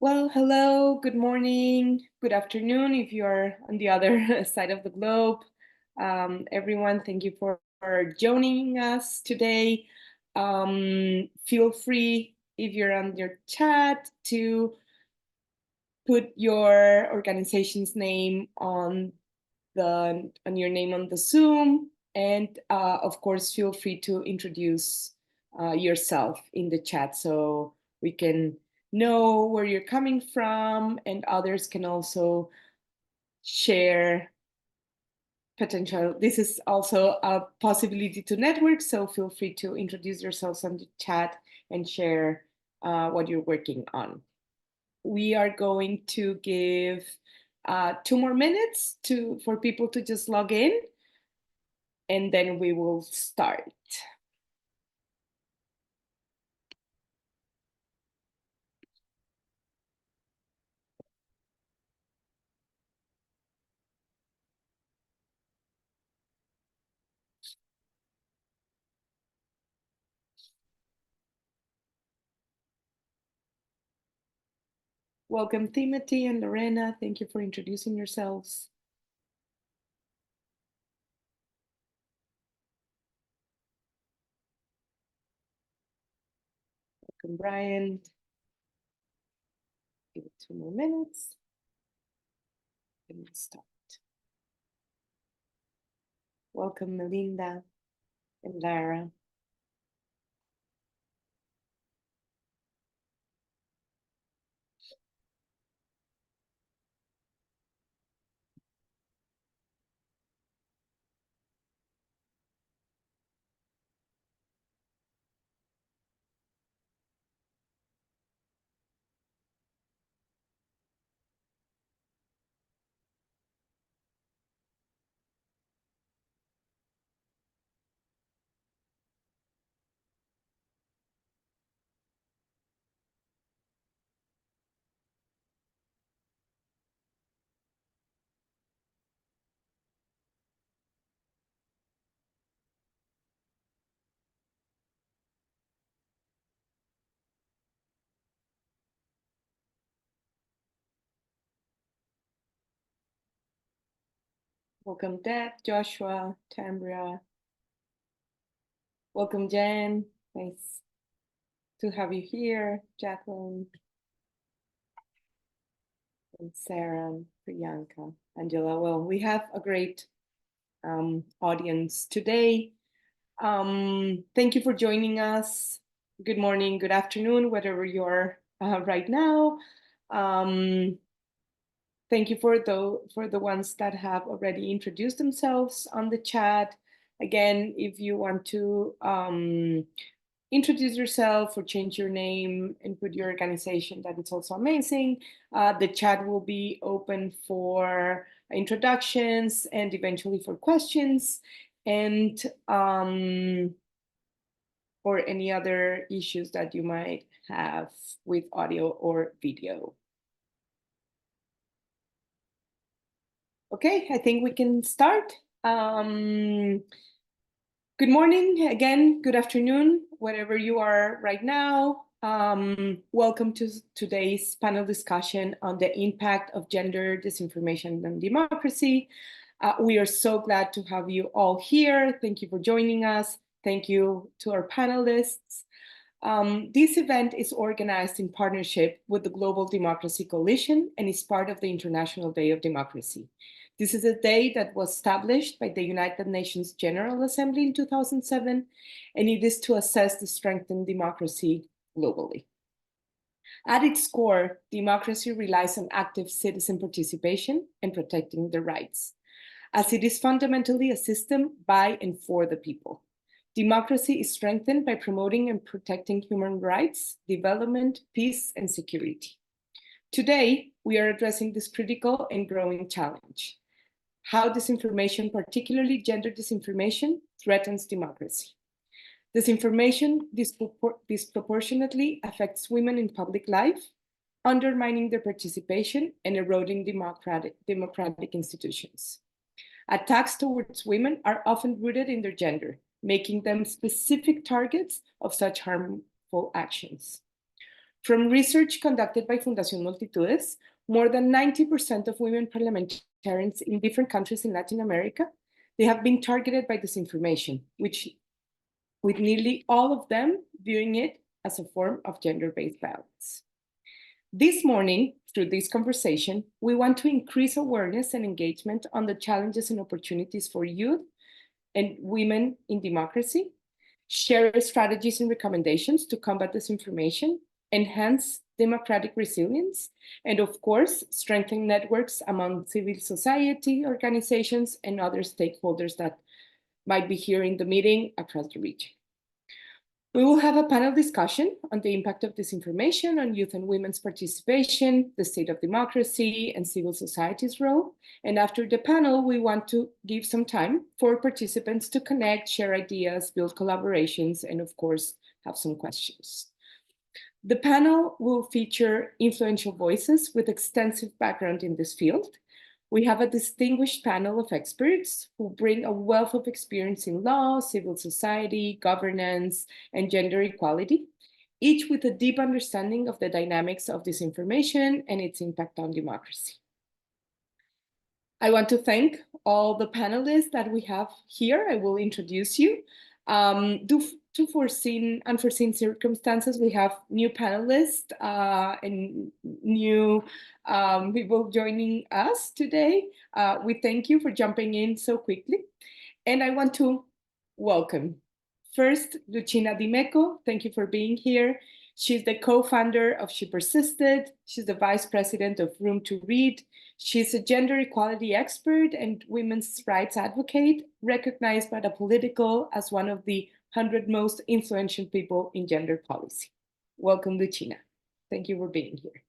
Well, hello, good morning, good afternoon if you're on the other side of the globe. Everyone, thank you for joining us today. Feel free, if you're on your chat, to put your organization's name on your name on the Zoom, and of course, feel free to introduce yourself in the chat so we can know where you're coming from, and others can also share potential. This is also a possibility to network, so feel free to introduce yourselves on the chat and share what you're working on. We are going to give 2 more minutes for people to just log in, and then we will start. Welcome, Timothy and Lorena. Thank you for introducing yourselves. Welcome, Brian. Give it 2 more minutes. And we'll start. Welcome, Melinda and Lara. Welcome, Deb, Joshua, Tambria. Welcome, Jen. Nice to have you here. Jacqueline and Sarah, Priyanka, Angela. Well, we have a great audience today. Thank you for joining us. Good morning, good afternoon, wherever you're right now. Thank you for the ones that have already introduced themselves on the chat. Again, if you want to introduce yourself or change your name and put your organization, that is also amazing. The chat will be open for introductions and eventually for questions, and or any other issues that you might have with audio or video. Okay, I think we can start. Good morning again, good afternoon, wherever you are right now. Welcome to today's panel discussion on the impact of gender, disinformation, and democracy. We are so glad to have you all here. Thank you for joining us. Thank you to our panelists. This event is organized in partnership with the Global Democracy Coalition and is part of the International Day of Democracy. This is a day that was established by the United Nations General Assembly in 2007, and it is to assess the strengthened democracy globally. At its core, democracy relies on active citizen participation and protecting their rights, as it is fundamentally a system by and for the people. Democracy is strengthened by promoting and protecting human rights, development, peace, and security. Today, we are addressing this critical and growing challenge: how disinformation, particularly gender disinformation, threatens democracy. Disinformation disproportionately affects women in public life, undermining their participation and eroding democratic institutions. Attacks towards women are often rooted in their gender, making them specific targets of such harmful actions. From research conducted by Fundación Multitudes, more than 90% of women parliamentarians in different countries in Latin America, they have been targeted by disinformation, with nearly all of them viewing it as a form of gender-based violence. This morning, through this conversation, we want to increase awareness and engagement on the challenges and opportunities for youth and women in democracy, share strategies and recommendations to combat disinformation, enhance democratic resilience, and of course, strengthen networks among civil society organizations and other stakeholders that might be here in the meeting across the region. We will have a panel discussion on the impact of disinformation on youth and women's participation, the state of democracy, and civil society's role. And after the panel, we want to give some time for participants to connect, share ideas, build collaborations, and of course, have some questions. The panel will feature influential voices with extensive background in this field. We have a distinguished panel of experts who bring a wealth of experience in law, civil society, governance, and gender equality, each with a deep understanding of the dynamics of disinformation and its impact on democracy. I want to thank all the panelists that we have here. I will introduce you. Due to unforeseen circumstances, we have new panelists and new people joining us today. We thank you for jumping in so quickly. And I want to welcome first Lucina di Meco. Thank you for being here. She's the co-founder of She Persisted. She's the vice president of Room to Read. She's a gender equality expert and women's rights advocate, recognized by the Political as one of the 100 most influential people in gender policy. Welcome, Lucina. Thank you for being here.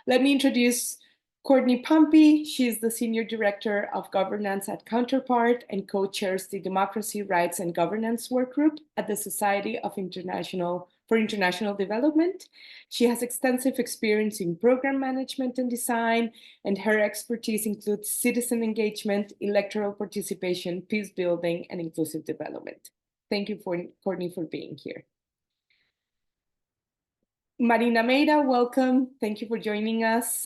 Let me introduce Courtney Pompey. She's the Senior Director of Governance at Counterpart and co-chairs the Democracy, Rights, and Governance Workgroup at the Society for International Development. She has extensive experience in program management and design, and her expertise includes citizen engagement, electoral participation, peace building, and inclusive development. Thank you, Courtney, for being here. Marina Meira, welcome. Thank you for joining us.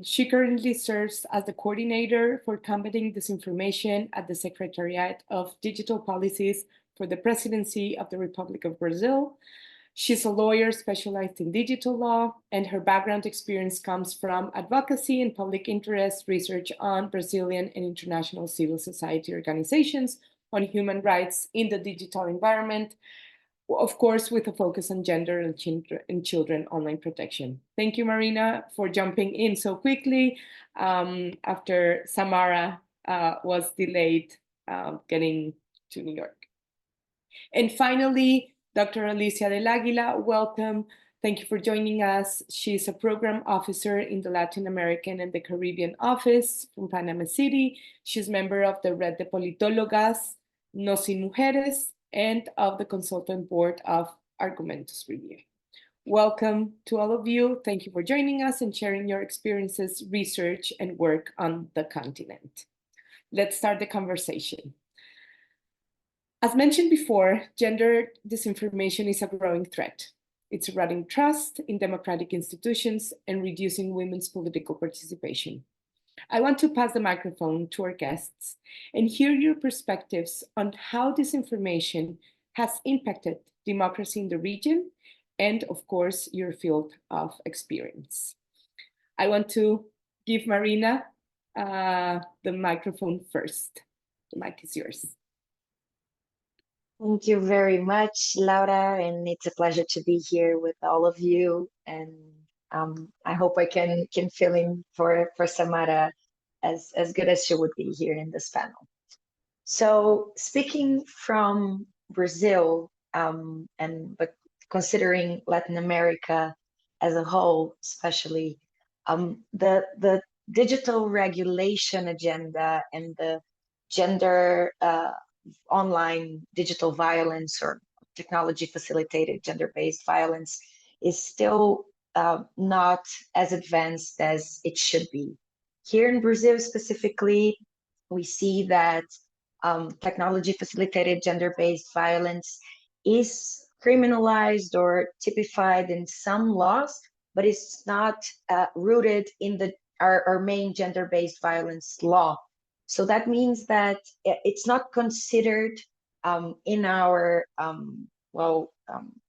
She currently serves as the coordinator for combating disinformation at the Secretariat of Digital Policies for the Presidency of the Republic of Brazil. She's a lawyer specialized in digital law, and her background experience comes from advocacy and public interest research on Brazilian and international civil society organizations on human rights in the digital environment, of course, with a focus on gender and children online protection. Thank you, Marina, for jumping in so quickly after Samara was delayed getting to New York. And finally, Dr. Alicia del Águila, welcome. Thank you for joining us. She's a program officer in the Latin American and the Caribbean office from Panama City. She's member of the Red de Politólogas, Nos y Mujeres, and of the consultant board of Argumentos Review. Welcome to all of you. Thank you for joining us and sharing your experiences, research, and work on the continent. Let's start the conversation. As mentioned before, gender disinformation is a growing threat. It's eroding trust in democratic institutions and reducing women's political participation. I want to pass the microphone to our guests and hear your perspectives on how disinformation has impacted democracy in the region and, of course, your field of experience. I want to give Marina the microphone first. The mic is yours. Thank you very much, Laura, and it's a pleasure to be here with all of you. And I hope I can fill in for Samara as good as she would be here in this panel. So speaking from Brazil, but considering Latin America as a whole, especially the digital regulation agenda and the gender online digital violence or technology facilitated gender-based violence is still not as advanced as it should be. Here in Brazil specifically, we see that technology facilitated gender-based violence is criminalized or typified in some laws, but it's not rooted in our main gender-based violence law. So that means that it's not considered in our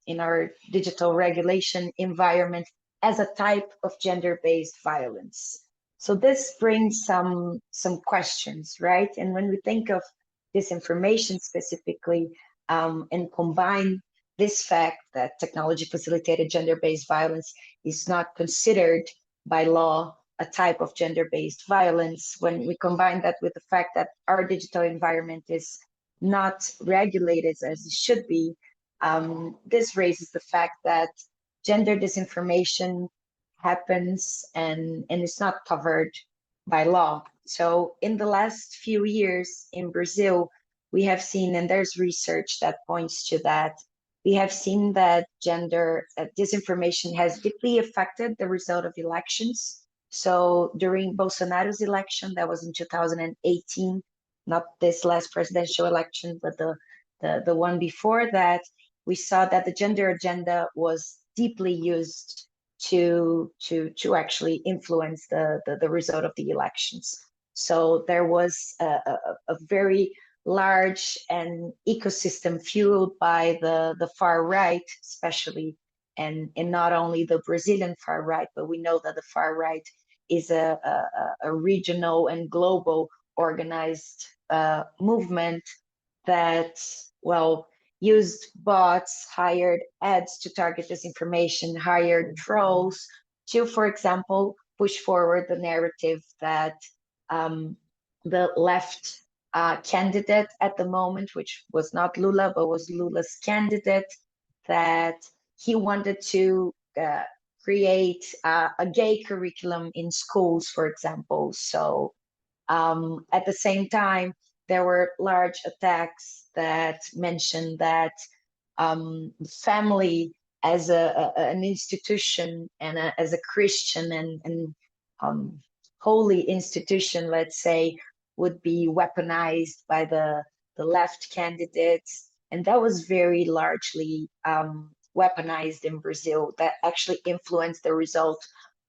in our digital regulation environment as a type of gender-based violence. So this brings some questions, right? And when we think of disinformation specifically, and combine this fact that technology facilitated gender-based violence is not considered by law a type of gender-based violence, when we combine that with the fact that our digital environment is not regulated as it should be, this raises the fact that gender disinformation happens and it's not covered by law. So in the last few years in Brazil, we have seen, and there's research that points to that, we have seen that gender disinformation has deeply affected the result of elections. So during Bolsonaro's election, that was in 2018, not this last presidential election, but the one before that, we saw that the gender agenda was deeply used to actually influence the result of the elections. So there was a very large and ecosystem fueled by the far right, especially, and not only the Brazilian far right, but we know that the far right is a regional and global organized movement that, well, used bots, hired ads to target disinformation, hired trolls to, for example, push forward the narrative that the left candidate at the moment, which was not Lula, but was Lula's candidate, that he wanted to create a gay curriculum in schools, for example. So at the same time, there were large attacks that mentioned that family as an institution and as a Christian and holy institution, let's say, would be weaponized by the left candidates. And that was very largely weaponized in Brazil. That actually influenced the result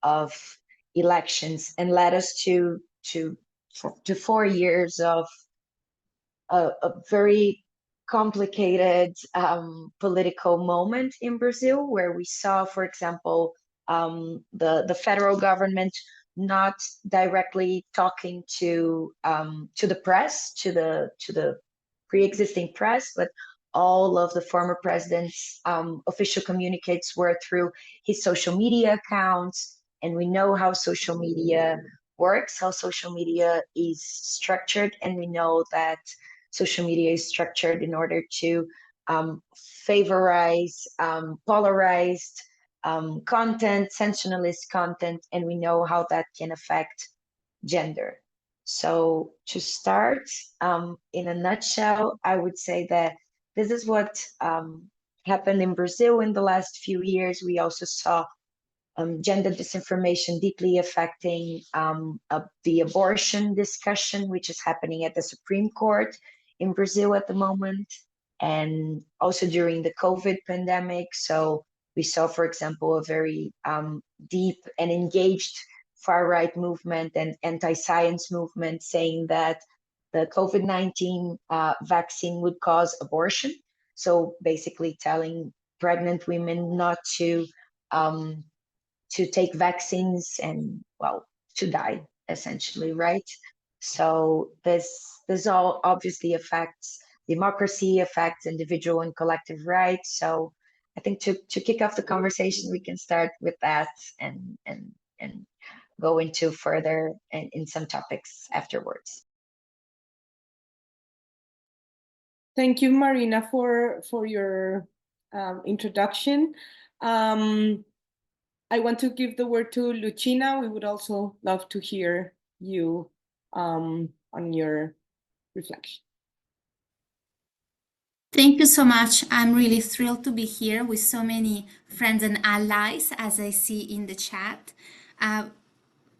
of elections and led us to 4 years of a very complicated political moment in Brazil, where we saw, for example, the federal government not directly talking to the press, to the pre-existing press, but all of the former president's official communiques were through his social media accounts. And we know how social media works, how social media is structured, and we know that social media is structured in order to favorize polarized content, sensationalist content, and we know how that can affect gender. So to start, in a nutshell, I would say that this is what happened in Brazil in the last few years. We also saw gender disinformation deeply affecting the abortion discussion, which is happening at the Supreme Court in Brazil at the moment, and also during the COVID pandemic. So we saw, for example, a very deep and engaged far-right movement and anti-science movement saying that the COVID-19 vaccine would cause abortion. So basically telling pregnant women not to take vaccines and, well, to die, essentially, right? So this all obviously affects democracy, affects individual and collective rights. So I think to kick off the conversation, we can start with that and go into further in some topics afterwards. Thank you, Marina, for your introduction. I want to give the word to Lucina. We would also love to hear you on your reflection. Thank you so much. I'm really thrilled to be here with so many friends and allies, as I see in the chat.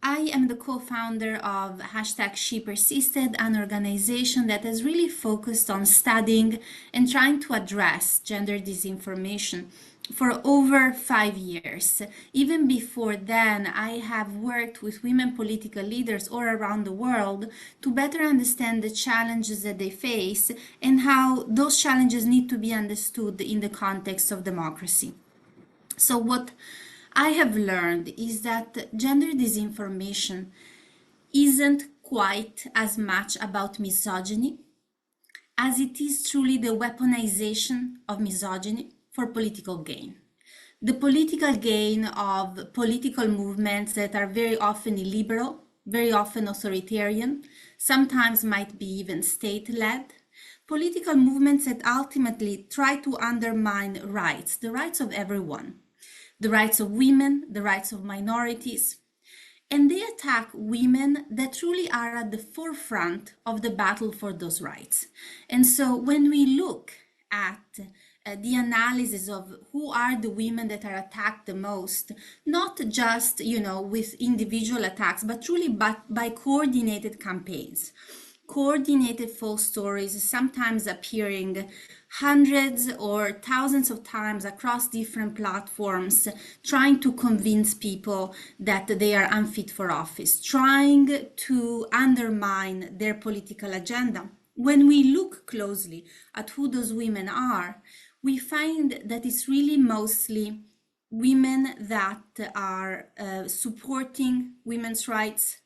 I am the co-founder of #ShePersisted, an organization that has really focused on studying and trying to address gender disinformation for over 5 years. Even before then, I have worked with women political leaders all around the world to better understand the challenges that they face and how those challenges need to be understood in the context of democracy. So what I have learned is that gender disinformation isn't quite as much about misogyny as it is truly the weaponization of misogyny for political gain. The political gain of political movements that are very often illiberal, very often authoritarian, sometimes might be even state-led, political movements that ultimately try to undermine rights, the rights of everyone, the rights of women, the rights of minorities, and they attack women that truly are at the forefront of the battle for those rights. And so when we look at the analysis of who are the women that are attacked the most, not just, with individual attacks, but truly by coordinated campaigns, coordinated false stories, sometimes appearing hundreds or thousands of times across different platforms, trying to convince people that they are unfit for office, trying to undermine their political agenda. When we look closely at who those women are, we find that it's really mostly women that are supporting women's rights,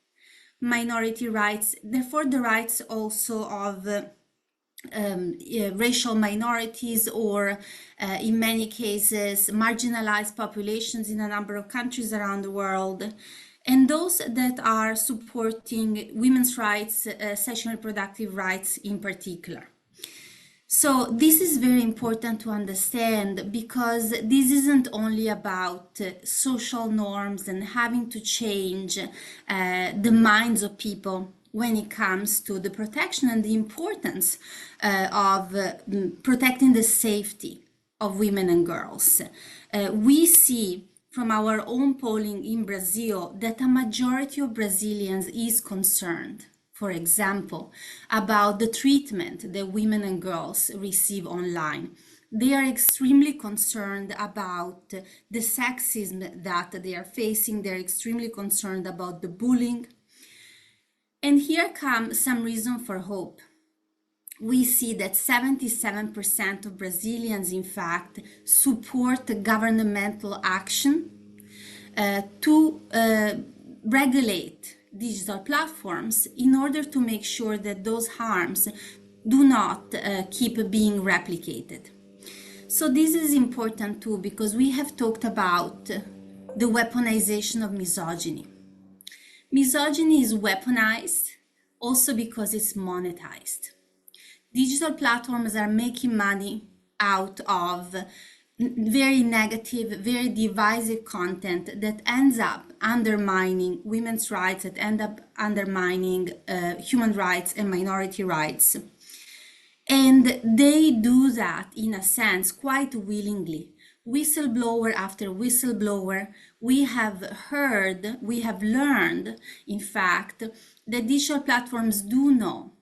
minority rights, therefore the rights also of racial minorities, or in many cases marginalized populations in a number of countries around the world, and those that are supporting women's rights, sexual and reproductive rights in particular. So this is very important to understand, because this isn't only about social norms and having to change the minds of people when it comes to the protection and the importance of protecting the safety of women and girls. We see from our own polling in Brazil that a majority of Brazilians is concerned, for example, about the treatment that women and girls receive online. They are extremely concerned about the sexism that they are facing. They're extremely concerned about the bullying. And here comes some reason for hope. We see that 77% of Brazilians, in fact, support governmental action to regulate digital platforms in order to make sure that those harms do not keep being replicated. So this is important too, because we have talked about the weaponization of misogyny. Misogyny is weaponized also because it's monetized. Digital platforms are making money out of very negative, very divisive content that ends up undermining women's rights, that end up undermining human rights and minority rights. And they do that, in a sense, quite willingly. Whistleblower after whistleblower, we have heard, we have learned, in fact, that digital platforms do know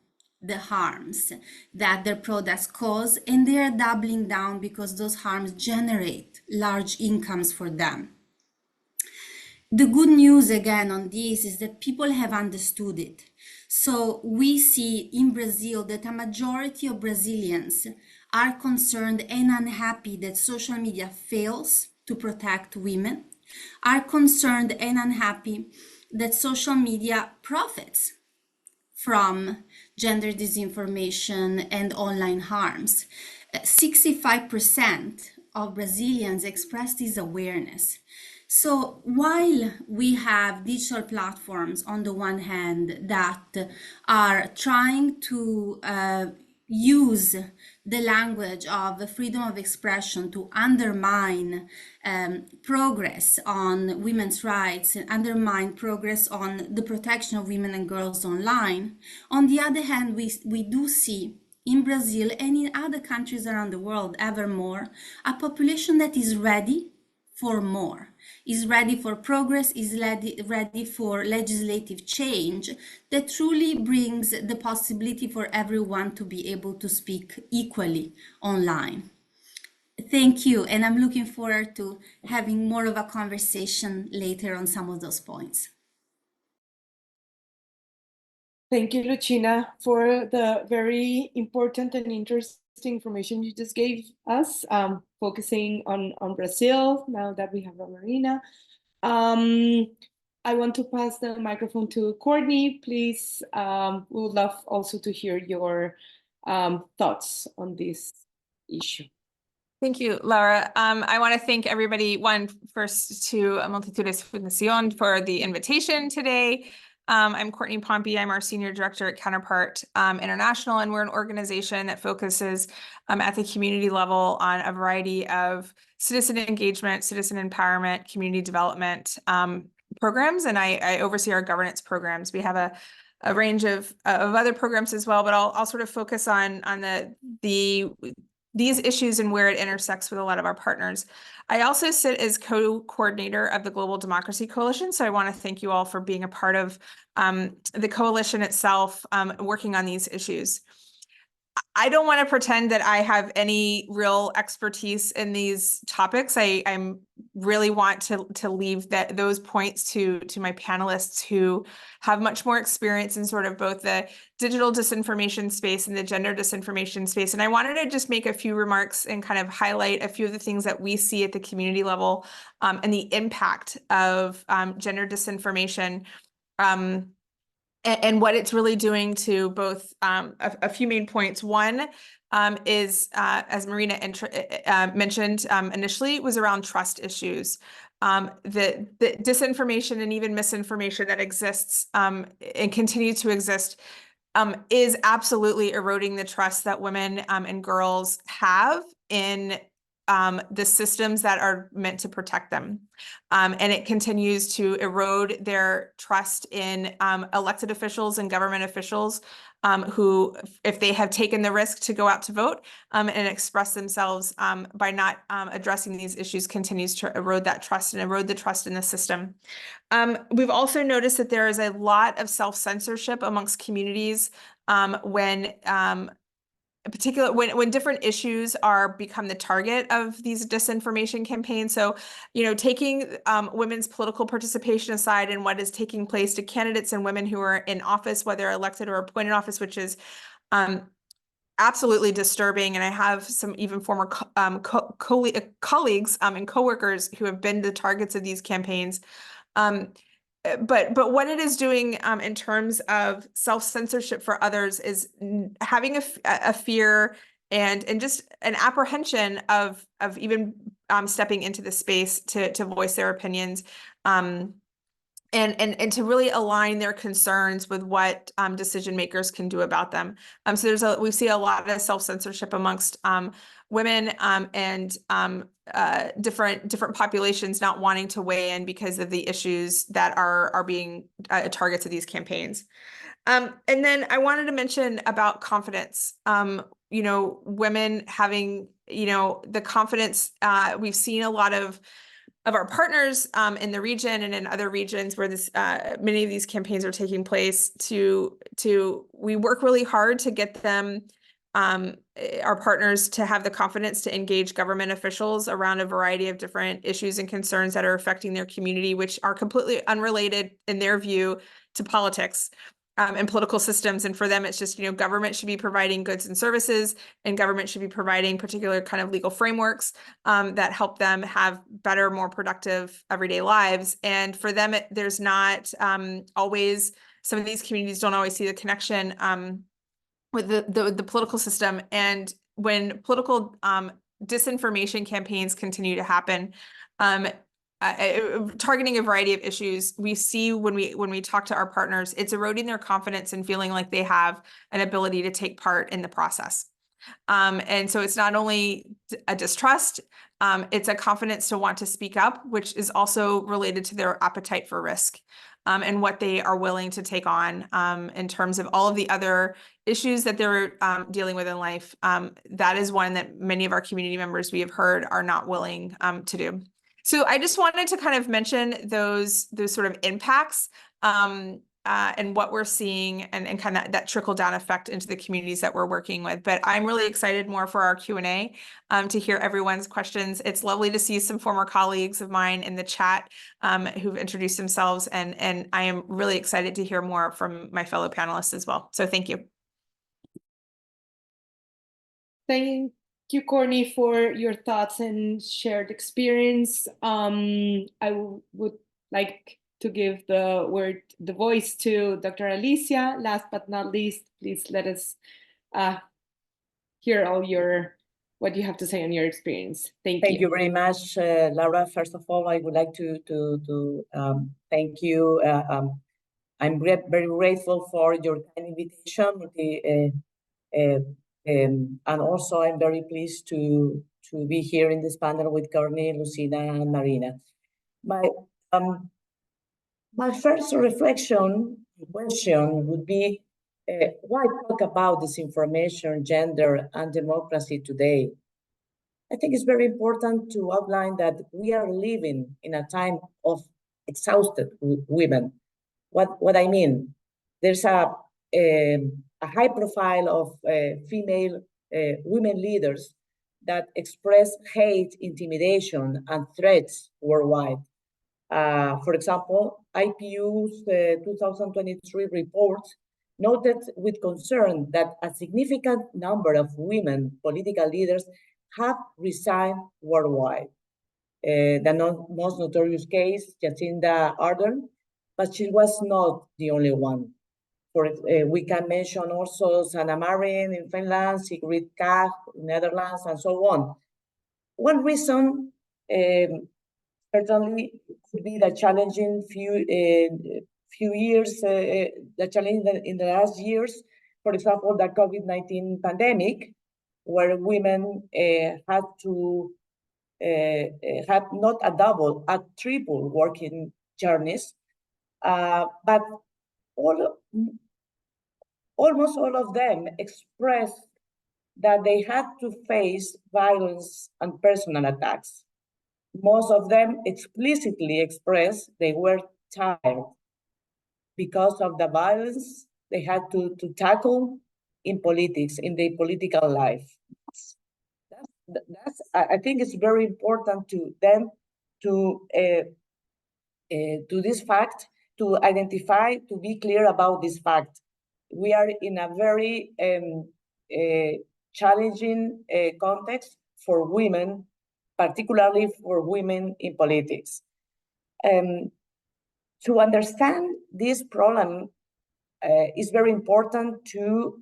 the harms that their products cause, and they are doubling down because those harms generate large incomes for them. The good news again on this is that people have understood it. So we see in Brazil that a majority of Brazilians are concerned and unhappy that social media fails to protect women, are concerned and unhappy that social media profits from gender disinformation and online harms. 65% of Brazilians express this awareness. So while we have digital platforms on the one hand that are trying to use the language of freedom of expression to undermine progress on women's rights and undermine progress on the protection of women and girls online, on the other hand, we do see in Brazil and in other countries around the world ever more a population that is ready for more. is ready for progress, is ready for legislative change that truly brings the possibility for everyone to be able to speak equally online. Thank you, and I'm looking forward to having more of a conversation later on some of those points. Thank you, Lucina, for the very important and interesting information you just gave us, focusing on Brazil, now that we have a Marina. I want to pass the microphone to Courtney, please. We would love also to hear your thoughts on this issue. Thank you, Laura. I want to thank everybody, first to Multitudes Fundación for the invitation today. I'm Courtney Pompey. I'm our Senior Director at Counterpart International, and we're an organization that focuses at the community level on a variety of citizen engagement, citizen empowerment, community development programs, and I oversee our governance programs. We have a range of other programs as well, but I'll sort of focus on these issues and where it intersects with a lot of our partners. I also sit as co-coordinator of the Global Democracy Coalition, so I want to thank you all for being a part of the coalition itself, working on these issues. I don't want to pretend that I have any real expertise in these topics. I really want to leave those points to my panelists who have much more experience in sort of both the digital disinformation space and the gender disinformation space. And I wanted to just make a few remarks and kind of highlight a few of the things that we see at the community level and the impact of gender disinformation. And what it's really doing to both a few main points. One is, as Marina mentioned initially, was around trust issues. The disinformation and even misinformation that exists and continues to exist is absolutely eroding the trust that women and girls have in the systems that are meant to protect them. And it continues to erode their trust in elected officials and government officials who, if they have taken the risk to go out to vote and express themselves by not addressing these issues, continues to erode that trust and erode the trust in the system. We've also noticed that there is a lot of self-censorship amongst communities when different issues become the target of these disinformation campaigns. So, taking women's political participation aside and what is taking place to candidates and women who are in office, whether elected or appointed office, which is absolutely disturbing. And I have some even former colleagues and coworkers who have been the targets of these campaigns. But what it is doing in terms of self-censorship for others is having a fear and just an apprehension of even stepping into the space to voice their opinions and to really align their concerns with what decision makers can do about them. So we see a lot of self-censorship amongst women and different populations not wanting to weigh in because of the issues that are being targets of these campaigns. And then I wanted to mention about confidence. Women having the confidence. We've seen a lot of our partners in the region and in other regions where many of these campaigns are taking place. We work really hard to get them. Our partners to have the confidence to engage government officials around a variety of different issues and concerns that are affecting their community, which are completely unrelated in their view to politics and political systems. And for them, it's just, government should be providing goods and services, and government should be providing particular kind of legal frameworks that help them have better, more productive everyday lives. And for them, there's not always, some of these communities don't always see the connection with the political system. And when political disinformation campaigns continue to happen, targeting a variety of issues, we see when we talk to our partners, it's eroding their confidence and feeling like they have an ability to take part in the process. And so it's not only a distrust, it's a confidence to want to speak up, which is also related to their appetite for risk. And what they are willing to take on in terms of all of the other issues that they're dealing with in life. That is one that many of our community members we have heard are not willing to do. So I just wanted to kind of mention those sort of impacts and what we're seeing and kind of that trickle down effect into the communities that we're working with. But I'm really excited more for our Q&A to hear everyone's questions. It's lovely to see some former colleagues of mine in the chat who've introduced themselves, and I am really excited to hear more from my fellow panelists as well. So thank you. Thank you, Courtney, for your thoughts and shared experience. I would like to give the voice to Dr. Alicia. Last but not least, please let us hear all what you have to say on your experience. Thank you. Thank you very much, Laura. First of all, I would like to thank you. I'm very grateful for your kind invitation. And also, I'm very pleased to be here in this panel with Courtney, Lucina, and Marina. My first reflection question would be, why talk about disinformation, gender, and democracy today? I think it's very important to outline that we are living in a time of exhausted women. What I mean, there's a high profile of female women leaders that express hate, intimidation, and threats worldwide. For example, IPU's 2023 report noted with concern that a significant number of women political leaders have resigned worldwide. The most notorious case, Jacinda Ardern, but she was not the only one. We can mention also Sanna Marin in Finland, Sigrid Kaag in Netherlands, and so on. One reason certainly could be the challenging few years, the challenge in the last years, for example, the COVID-19 pandemic, where women had to have not a double, a triple working journeys, but almost all of them expressed that they had to face violence and personal attacks. Most of them explicitly expressed they were tired because of the violence they had to tackle in politics, in their political life. I think it's very important to them to this fact, to identify, to be clear about this fact. We are in a very challenging context for women, particularly for women in politics. To understand this problem, it's very important to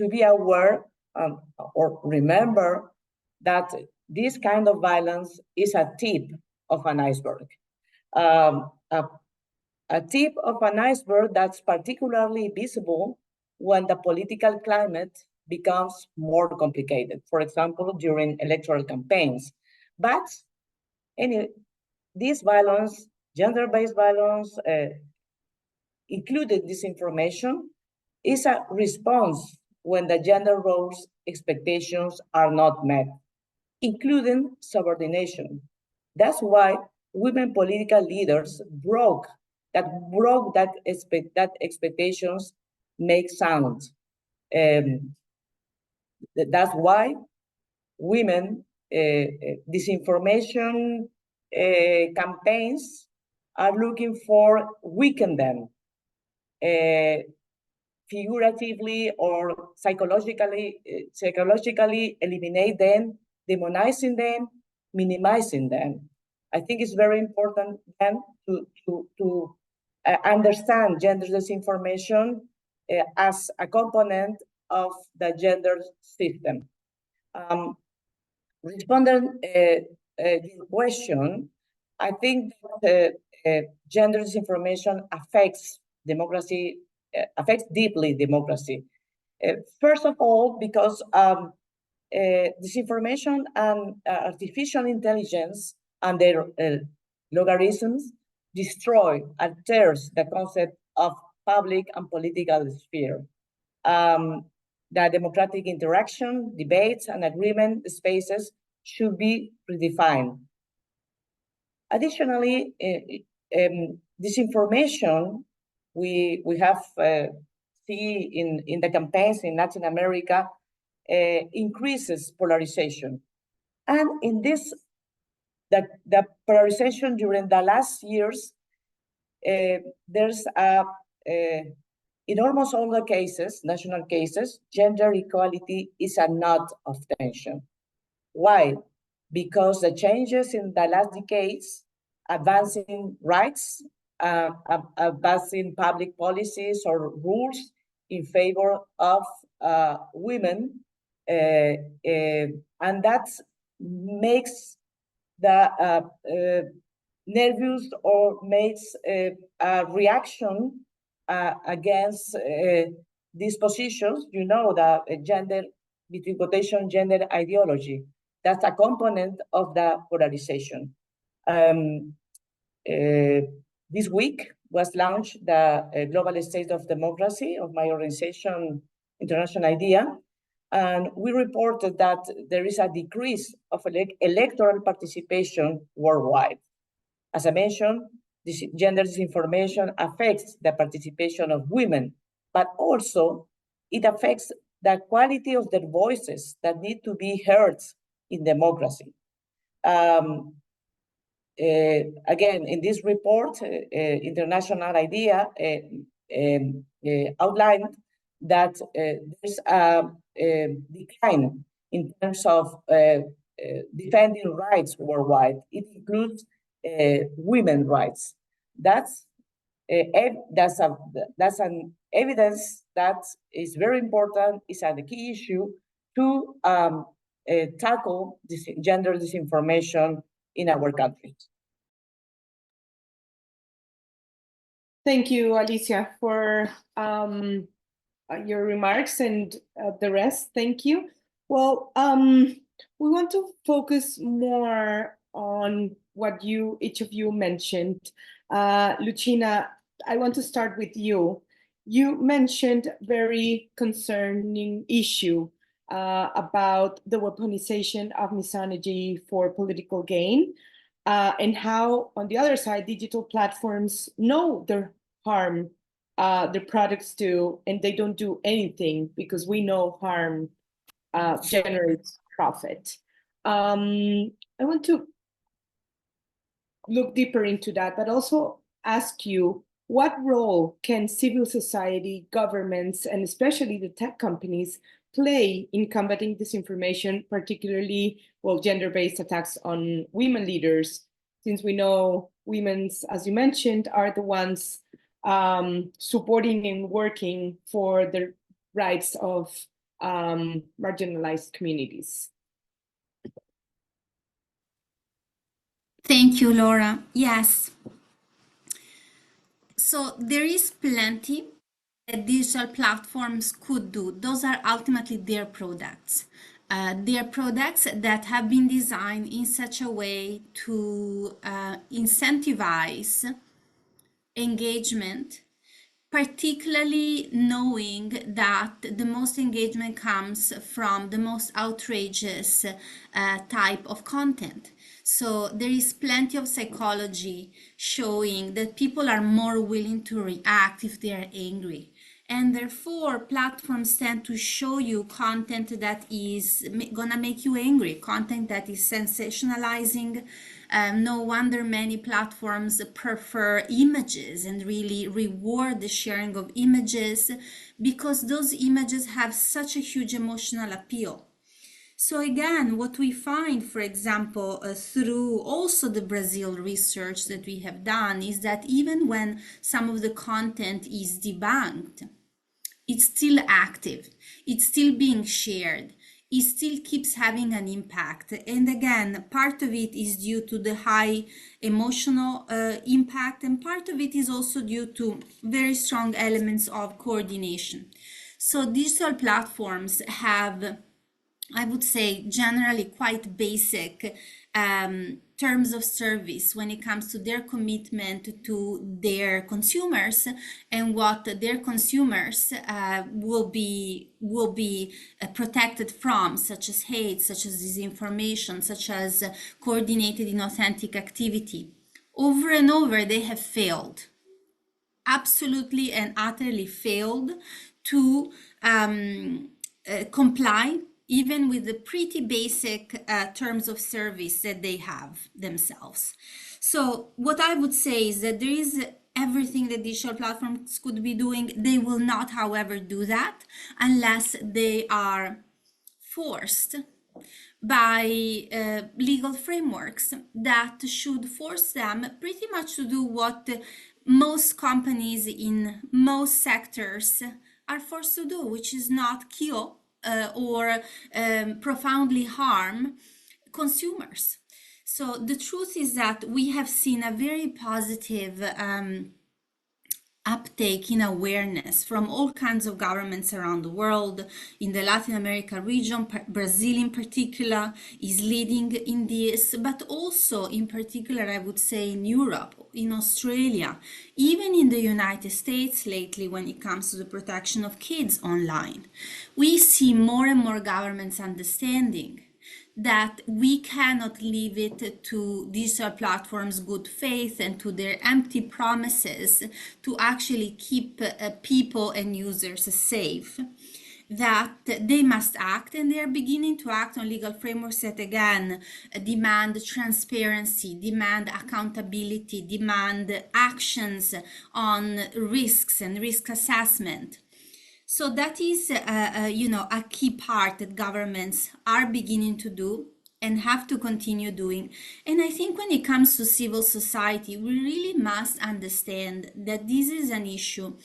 be aware or remember that this kind of violence is a tip of an iceberg. A tip of an iceberg that's particularly visible when the political climate becomes more complicated, for example, during electoral campaigns. But anyway, this violence, gender-based violence, included disinformation, is a response when the gender roles expectations are not met, including subordination. That's why women political leaders broke that expectations make sound. That's why women disinformation campaigns are looking for weaken them, figuratively or psychologically eliminate them, demonizing them, minimizing them. I think it's very important then to understand gender disinformation as a component of the gender system. Responding to your question, I think that gender disinformation affects democracy, affects deeply democracy. First of all, because disinformation and artificial intelligence and their logarithms destroy and tears the concept of public and political sphere. The democratic interaction, debates, and agreement spaces should be redefined. Additionally, disinformation we have see in the campaigns in Latin America increases polarization. And in this, the polarization during the last years, there's in almost all the cases, national cases, gender equality is a knot of tension. Why? Because the changes in the last decades, advancing rights, advancing public policies or rules in favor of women, and that makes the nervous or makes a reaction against these positions. You know, the gender, between quotation, gender ideology. That's a component of the polarization. This week was launched the Global State of Democracy of my organization, International Idea, and we reported that there is a decrease of electoral participation worldwide. As I mentioned, this gender disinformation affects the participation of women, but also it affects the quality of their voices that need to be heard in democracy. Again, in this report, International Idea outlined that there's a decline in terms of defending rights worldwide. It includes women's rights. That's an evidence that is very important. It's a key issue to tackle this gender disinformation in our country. Thank you, Alicia, for your remarks and the rest. Thank you. Well, we want to focus more on what each of you mentioned. Lucina, I want to start with you. You mentioned very concerning issue about the weaponization of misogyny for political gain, and how, on the other side, digital platforms know their harm their products do, and they don't do anything because we know harm generates profit. I want to look deeper into that, but also ask you, what role can civil society, governments, and especially the tech companies play in combating disinformation, particularly, well, gender-based attacks on women leaders, since we know women's, as you mentioned, are the ones supporting and working for the rights of marginalized communities? Thank you, Laura. Yes. So there is plenty that digital platforms could do. Those are ultimately their products. They are products that have been designed in such a way to incentivize engagement, particularly knowing that the most engagement comes from the most outrageous type of content. So there is plenty of psychology showing that people are more willing to react if they are angry. And therefore, platforms tend to show you content that is gonna make you angry, content that is sensationalizing. No wonder many platforms prefer images and really reward the sharing of images, because those images have such a huge emotional appeal. So again, what we find, for example, through also the Brazil research that we have done, is that even when some of the content is debunked, it's still active, it's still being shared, it still keeps having an impact. And again, part of it is due to the high emotional impact, and part of it is also due to very strong elements of coordination. So digital platforms have, I would say, generally quite basic terms of service when it comes to their commitment to their consumers and what their consumers will be protected from, such as hate, such as disinformation, such as coordinated inauthentic activity. Over and over, they have failed, absolutely and utterly failed to comply even with the pretty basic terms of service that they have themselves. So what I would say is that there is everything that digital platforms could be doing. They will not, however, do that unless they are forced by legal frameworks that should force them pretty much to do what most companies in most sectors are forced to do, which is not kill or profoundly harm consumers. So the truth is that we have seen a very positive uptake in awareness from all kinds of governments around the world. In the Latin America region, Brazil in particular is leading in this, but also in particular, I would say in Europe, in Australia, even in the United States lately when it comes to the protection of kids online. We see more and more governments understanding that we cannot leave it to digital platforms' good faith and to their empty promises to actually keep people and users safe, that they must act, and they are beginning to act on legal frameworks that again demand transparency, demand accountability, demand actions on risks and risk assessment. So that is, a key part that governments are beginning to do and have to continue doing. And I think when it comes to civil society, we really must understand that this is an issue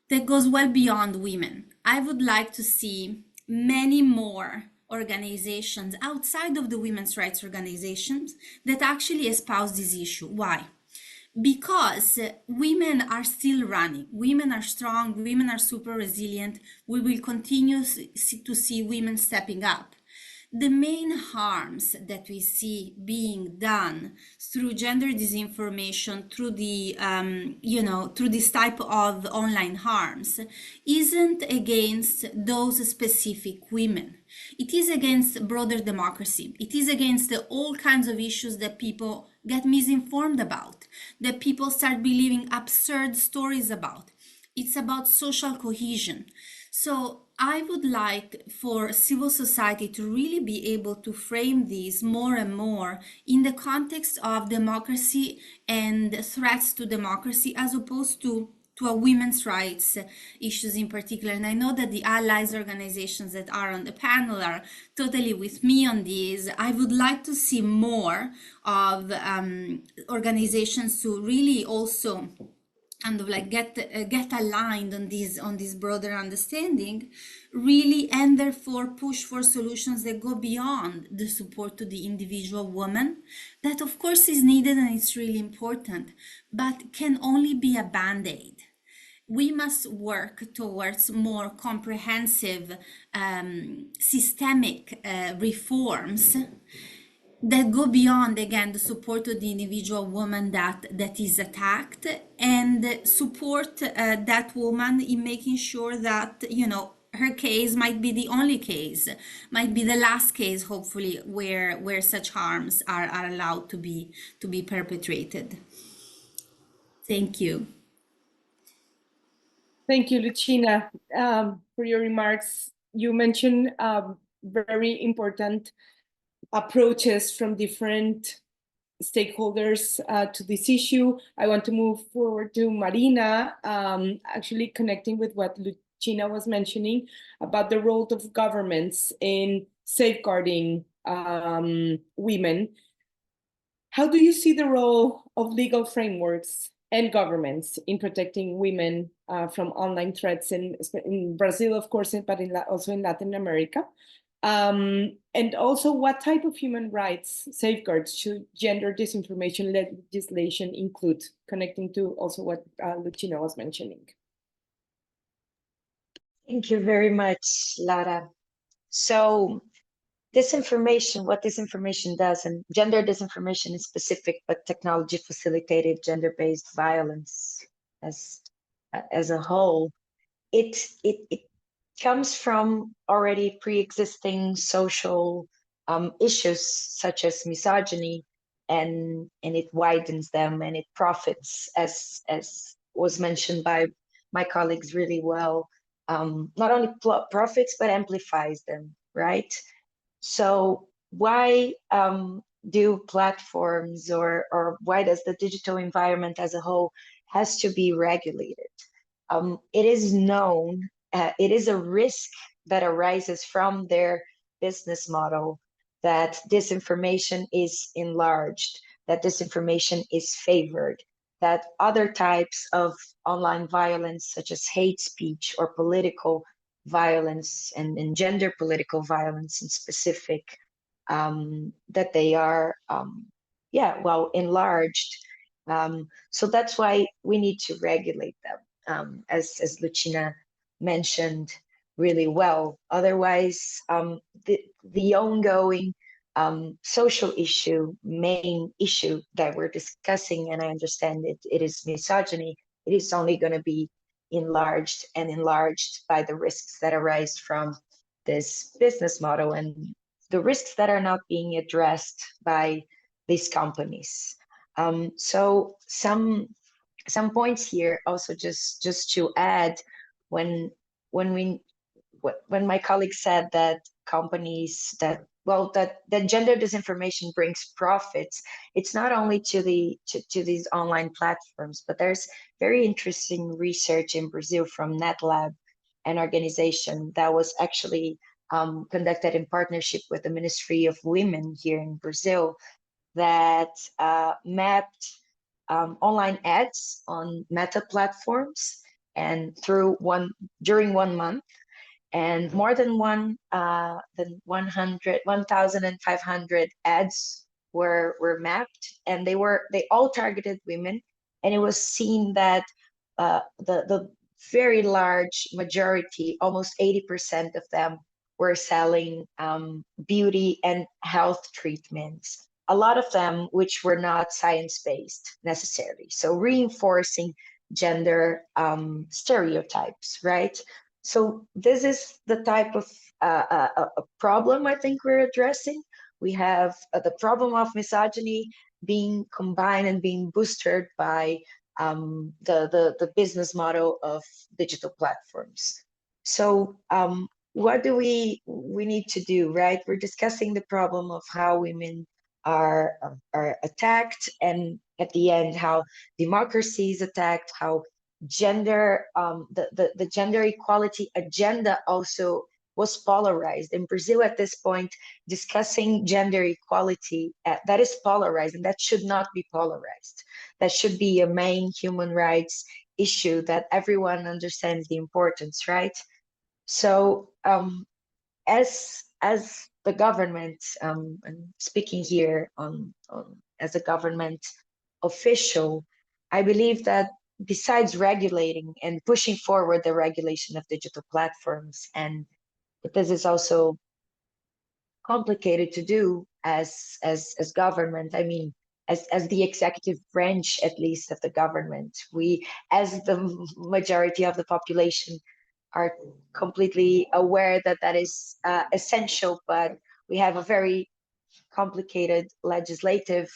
that goes well beyond women. I would like to see many more organizations outside of the women's rights organizations that actually espouse this issue. Why? Because women are still running, women are strong, women are super resilient. We will continue to see women stepping up. The main harms that we see being done through gender disinformation, through the, through this type of online harms, isn't against those specific women. It is against broader democracy. It is against all kinds of issues that people get misinformed about, that people start believing absurd stories about. It's about social cohesion. So I would like for civil society to really be able to frame these more and more in the context of democracy and threats to democracy, as opposed to a women's rights issues in particular. And I know that the allies organizations that are on the panel are totally with me on these. I would like to see more of organizations to really also kind of like get aligned on this broader understanding, really, and therefore push for solutions that go beyond the support to the individual woman. That of course is needed and it's really important, but can only be a band-aid. We must work towards more comprehensive, systemic reforms that go beyond, again, the support to the individual woman that is attacked, and support that woman in making sure that, her case might be the only case, might be the last case, hopefully, where such harms are allowed to be perpetrated. Thank you. Thank you, Lucina, for your remarks. You mentioned very important approaches from different stakeholders to this issue. I want to move forward to Marina, actually connecting with what Lucina was mentioning about the role of governments in safeguarding women. How do you see the role of legal frameworks and governments in protecting women from online threats in Brazil, of course, but also in Latin America? And also, what type of human rights safeguards should gender disinformation legislation include, connecting to also what Lucina was mentioning? Thank you very much, Laura. So Disinformation, what disinformation does, and gender disinformation is specific, but technology facilitated gender-based violence as a whole, it comes from already pre-existing social issues such as misogyny, and it widens them and it profits, as was mentioned by my colleagues really well, not only profits but amplifies them, right? So why do platforms, or why does the digital environment as a whole has to be regulated? It is known, it is a risk that arises from their business model, that disinformation is enlarged, that disinformation is favored, that other types of online violence, such as hate speech or political violence, and gender political violence in specific, that they are, enlarged. So that's why we need to regulate them, as Lucina mentioned really well. Otherwise, the ongoing social issue, main issue that we're discussing, and I understand it is misogyny, it is only going to be enlarged and enlarged by the risks that arise from this business model and the risks that are not being addressed by these companies. So some points here also, just to add, when my colleague said that companies that gender disinformation brings profits, it's not only to these online platforms, but there's very interesting research in Brazil from NetLab, an organization that was actually conducted in partnership with the Ministry of Women here in Brazil, that mapped online ads on Meta platforms, and during 1 month, and more than 1,500 ads were mapped, and they all targeted women, and it was seen that the very large majority, almost 80% of them, were selling beauty and health treatments, a lot of them which were not science-based necessarily, so reinforcing gender stereotypes, right? So this is the type of problem I think we're addressing. We have the problem of misogyny being combined and being boosted by the business model of digital platforms. So what do we need to do, right? We're discussing the problem of how women are attacked, and at the end, how democracy is attacked, how gender, the gender equality agenda also was polarized. In Brazil at this point, discussing gender equality, that is polarized, and that should not be polarized. That should be a main human rights issue that everyone understands the importance, right? So as the government, and speaking here as a government official, I believe that besides regulating and pushing forward the regulation of digital platforms, and this is also complicated to do as government, I mean, as the executive branch, at least, of the government, we, as the majority of the population, are completely aware that that is essential, but we have a very complicated legislative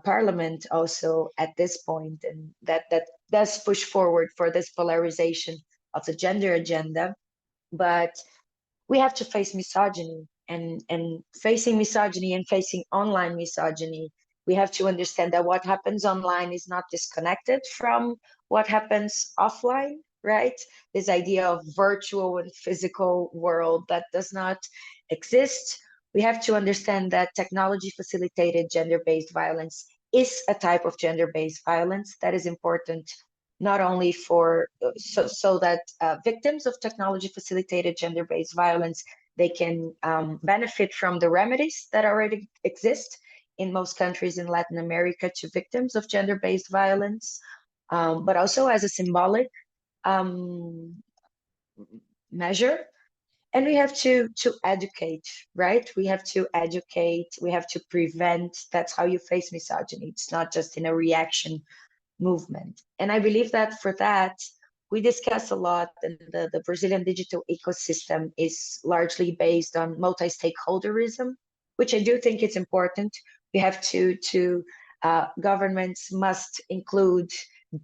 parliament also at this point, and that does push forward for this polarization of the gender agenda. But we have to face misogyny, and facing misogyny and facing online misogyny, we have to understand that what happens online is not disconnected from what happens offline, right? This idea of virtual and physical world that does not exist. We have to understand that technology facilitated gender-based violence is a type of gender-based violence that is important, not only for so that victims of technology facilitated gender-based violence, they can benefit from the remedies that already exist in most countries in Latin America to victims of gender-based violence, but also as a symbolic measure. And we have to educate, right? We have to educate, we have to prevent. That's how you face misogyny. It's not just in a reaction movement. And I believe that for that, we discuss a lot, and the Brazilian digital ecosystem is largely based on multi-stakeholderism, which I do think it's important. We have to governments must include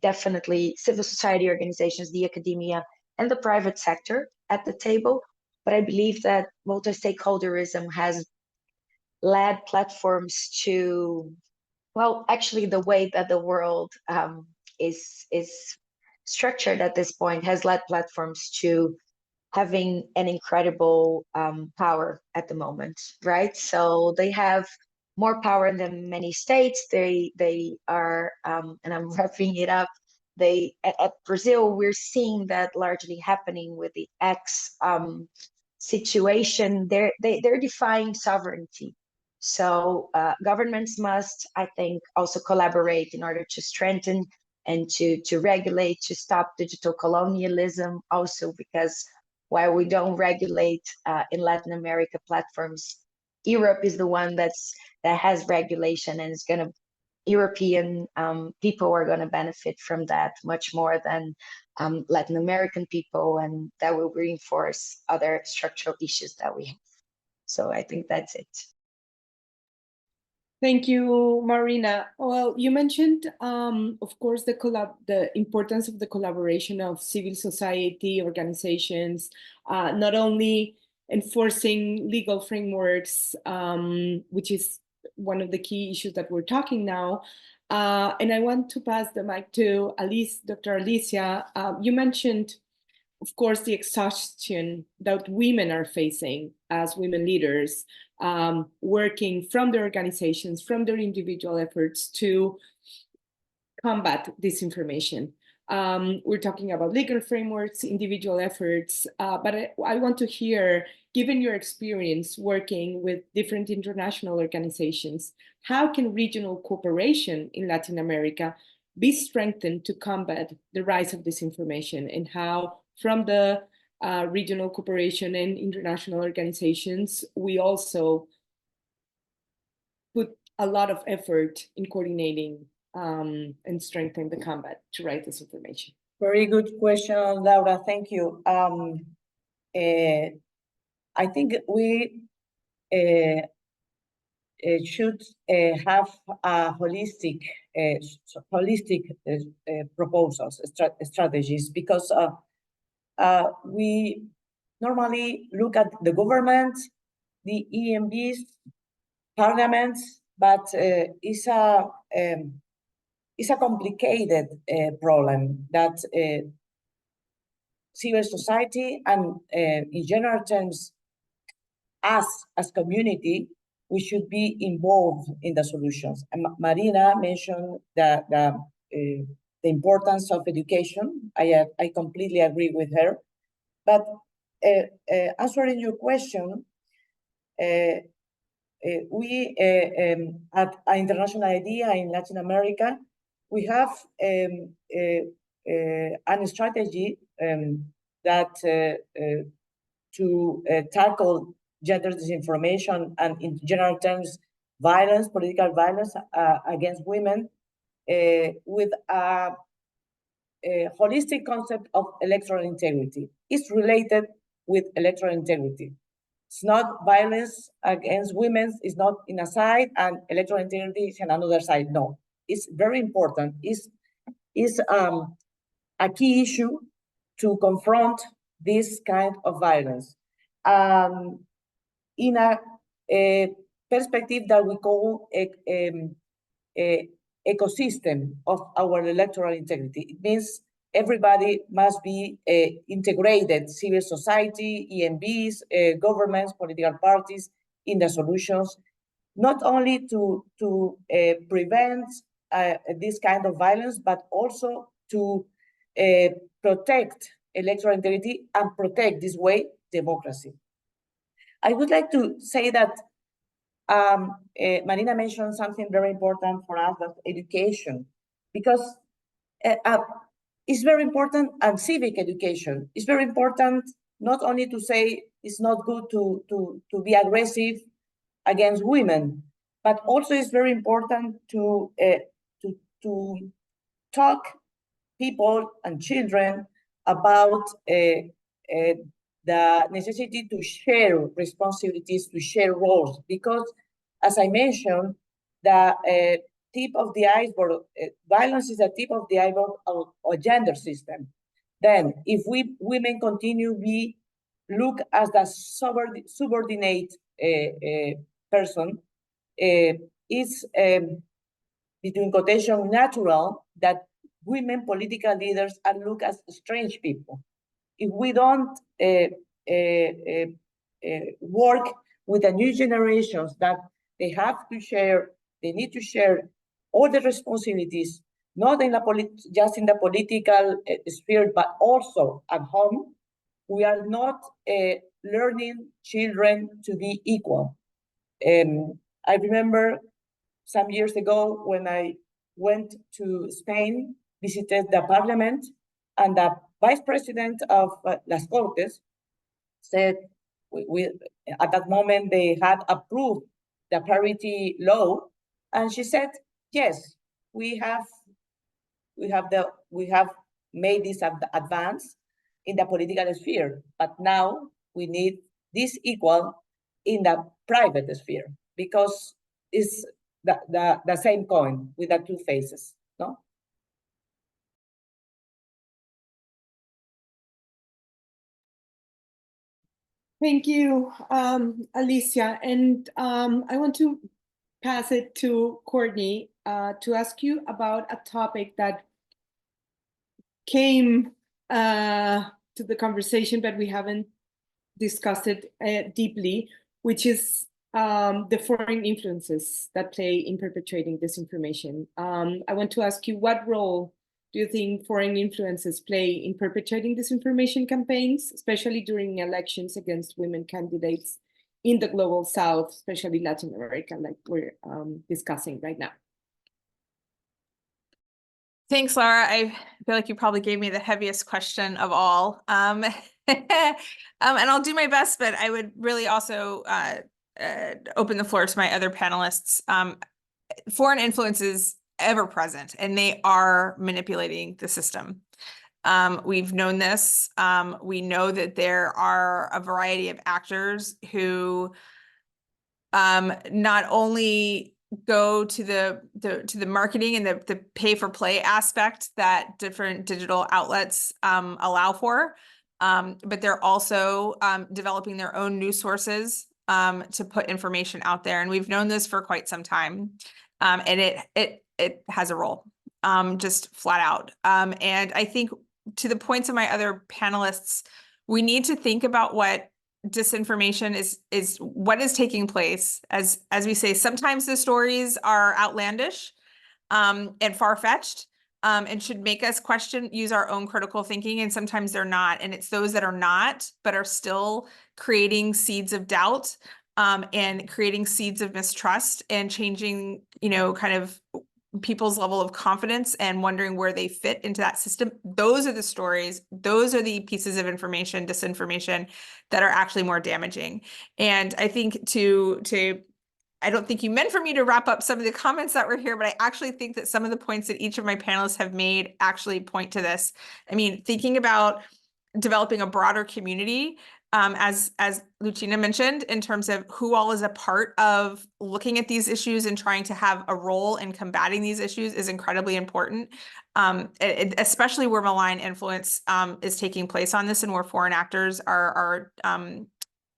definitely civil society organizations, the academia, and the private sector at the table. But I believe that multi-stakeholderism has led platforms to, well, actually the way that the world is structured at this point has led platforms to having an incredible power at the moment, right? So they have more power than many states. They are, and I'm wrapping it up, at Brazil, we're seeing that largely happening with the X situation. They're defying sovereignty. So governments must, I think, also collaborate in order to strengthen and to regulate, to stop digital colonialism also, because while we don't regulate in Latin America platforms, Europe is the one that has regulation, and it's going to, European people are going to benefit from that much more than Latin American people, and that will reinforce other structural issues that we have. So I think that's it. Thank you, Marina. Well, you mentioned, of course, the importance of the collaboration of civil society organizations, not only enforcing legal frameworks, which is one of the key issues that we're talking now. And I want to pass the mic to Dr. Alicia. You mentioned, of course, the exhaustion that women are facing as women leaders, working from their organizations, from their individual efforts to combat disinformation. We're talking about legal frameworks, individual efforts, but I want to hear, given your experience working with different international organizations, how can regional cooperation in Latin America be strengthened to combat the rise of disinformation, and how from the regional cooperation and international organizations, we also put a lot of effort in coordinating and strengthen the combat to write disinformation? Very good question, Laura. Thank you. I think we should have a holistic proposals, strategies, because we normally look at the government, the EMBs, parliaments, but it's a complicated problem that civil society and in general terms, us as community, we should be involved in the solutions. And Marina mentioned the importance of education. I completely agree with her. But answering your question, we at International Idea in Latin America, we have a strategy that to tackle gender disinformation and, in general terms, violence, political violence against women, with a holistic concept of electoral integrity. It's related with electoral integrity. It's not violence against women, it's not in a side, and electoral integrity is on another side. No, it's very important. It's a key issue to confront this kind of violence. In a perspective that we call a ecosystem of our electoral integrity. It means everybody must be integrated, civil society, EMBs, governments, political parties, in the solutions, not only to prevent this kind of violence, but also to protect electoral integrity and protect this way democracy. I would like to say that Marina mentioned something very important for us, that's education, because it's very important, and civic education is very important, not only to say it's not good to be aggressive against women. But also it's very important to talk people and children about the necessity to share responsibilities, to share roles, because as I mentioned, the tip of the iceberg, violence is the tip of the iceberg of a gender system. Then if women continue be look as the subordinate person, it's between quotation natural that women political leaders are looked as strange people. If we don't work with the new generations that they need to share all the responsibilities, not in just in the political sphere, but also at home, we are not learning children to be equal. I remember some years ago when I went to Spain, visited the parliament, and the vice president of Las Cortes said, at that moment they had approved the parity law, and she said, yes, we have made this advance in the political sphere, but now we need this equal in the private sphere, because it's the same coin with the two faces, no? Thank you, Alicia. And I want to pass it to Courtney to ask you about a topic that came to the conversation, but we haven't discussed it deeply, which is the foreign influences that play in perpetuating disinformation. I want to ask you, what role do you think foreign influences play in perpetuating disinformation campaigns, especially during elections against women candidates in the global South, especially Latin America, like we're discussing right now? Thanks, Laura. I feel like you probably gave me the heaviest question of all. And I'll do my best, but I would really also open the floor to my other panelists. Foreign influence is ever present, and they are manipulating the system. We've known this. We know that there are a variety of actors who not only go to the marketing and the pay for play aspect that different digital outlets allow for, but they're also developing their own news sources to put information out there. And we've known this for quite some time. And it has a role, just flat out. And I think to the points of my other panelists, we need to think about what disinformation is what is taking place. As we say, sometimes the stories are outlandish and far-fetched and should make us use our own critical thinking, and sometimes they're not. And it's those that are not, but are still creating seeds of doubt and creating seeds of mistrust and changing, kind of people's level of confidence and wondering where they fit into that system. Those are the stories. Those are the pieces of information, disinformation, that are actually more damaging. And I think I don't think you meant for me to wrap up some of the comments that were here, but I actually think that some of the points that each of my panelists have made actually point to this. I mean, thinking about developing a broader community, as Lucina mentioned, in terms of who all is a part of looking at these issues and trying to have a role in combating these issues is incredibly important, especially where malign influence is taking place on this and where foreign actors are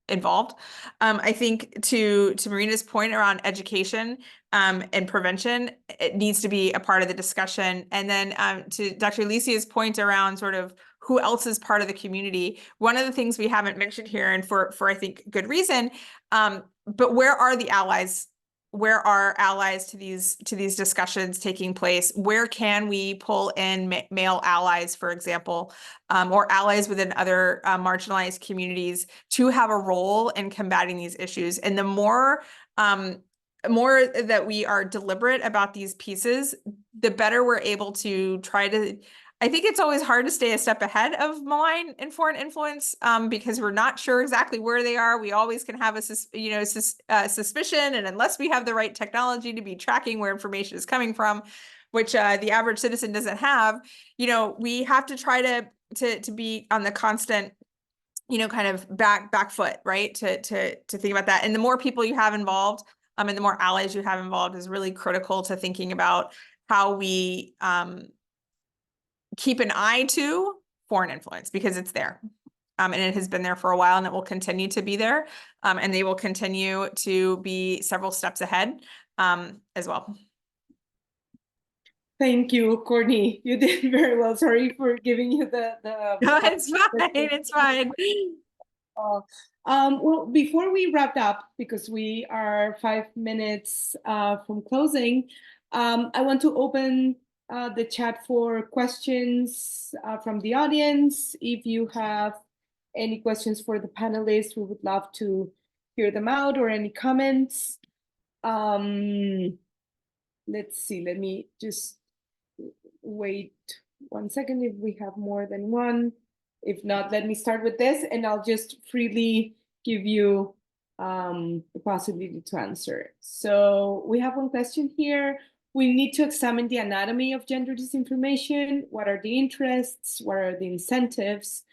involved. I think to Marina's point around education and prevention, it needs to be a part of the discussion. And then to Dr. Alicia's point around sort of who else is part of the community, one of the things we haven't mentioned here, and for I think good reason, but where are the allies? Where are allies to these discussions taking place? Where can we pull in male allies, for example, or allies within other marginalized communities to have a role in combating these issues? And the more that we are deliberate about these pieces, the better we're able to try to I think it's always hard to stay a step ahead of malign and foreign influence because we're not sure exactly where they are. We always can have a suspicion, and unless we have the right technology to be tracking where information is coming from, which the average citizen doesn't have, we have to try to be on the constant, kind of back foot, right? To think about that, and the more people you have involved, and the more allies you have involved is really critical to thinking about how we keep an eye to foreign influence, because it's there. And it has been there for a while, and it will continue to be there. And they will continue to be several steps ahead as well. Thank you, Courtney. You did very well. Sorry for giving you the No, it's fine. It's fine. Well, before we wrap up, because we are 5 minutes from closing, I want to open the chat for questions from the audience. If you have any questions for the panelists, we would love to hear them out, or any comments. Let's see, let me just wait 1 second if we have more than one. If not, let me start with this, and I'll just freely give you the possibility to answer. So we have one question here. We need to examine the anatomy of gender disinformation. What are the interests? What are the incentives?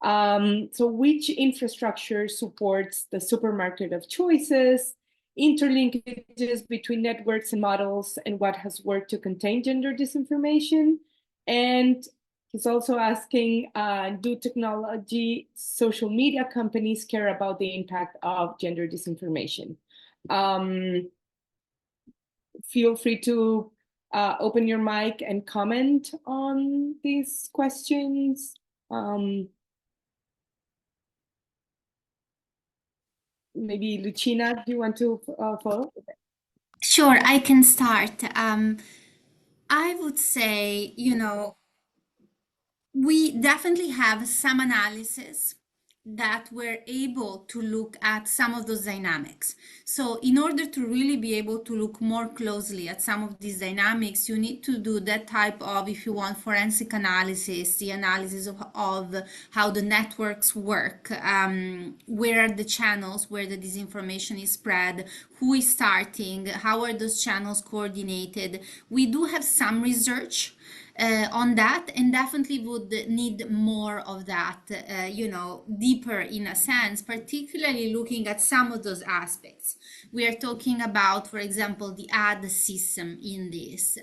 So which infrastructure supports the supermarket of choices, interlinkages between networks and models, and what has worked to contain gender disinformation? And he's also asking, do technology, social media companies care about the impact of gender disinformation? Feel free to open your mic and comment on these questions. Maybe Lucina, do you want to follow? Sure, I can start. I would say, we definitely have some analysis that we're able to look at some of those dynamics. So in order to really be able to look more closely at some of these dynamics, you need to do that type of, if you want, forensic analysis, the analysis of how the networks work, where are the channels where the disinformation is spread, who is starting, how are those channels coordinated. We do have some research on that, and definitely would need more of that, deeper in a sense, particularly looking at some of those aspects. We are talking about, for example, the ad system in this.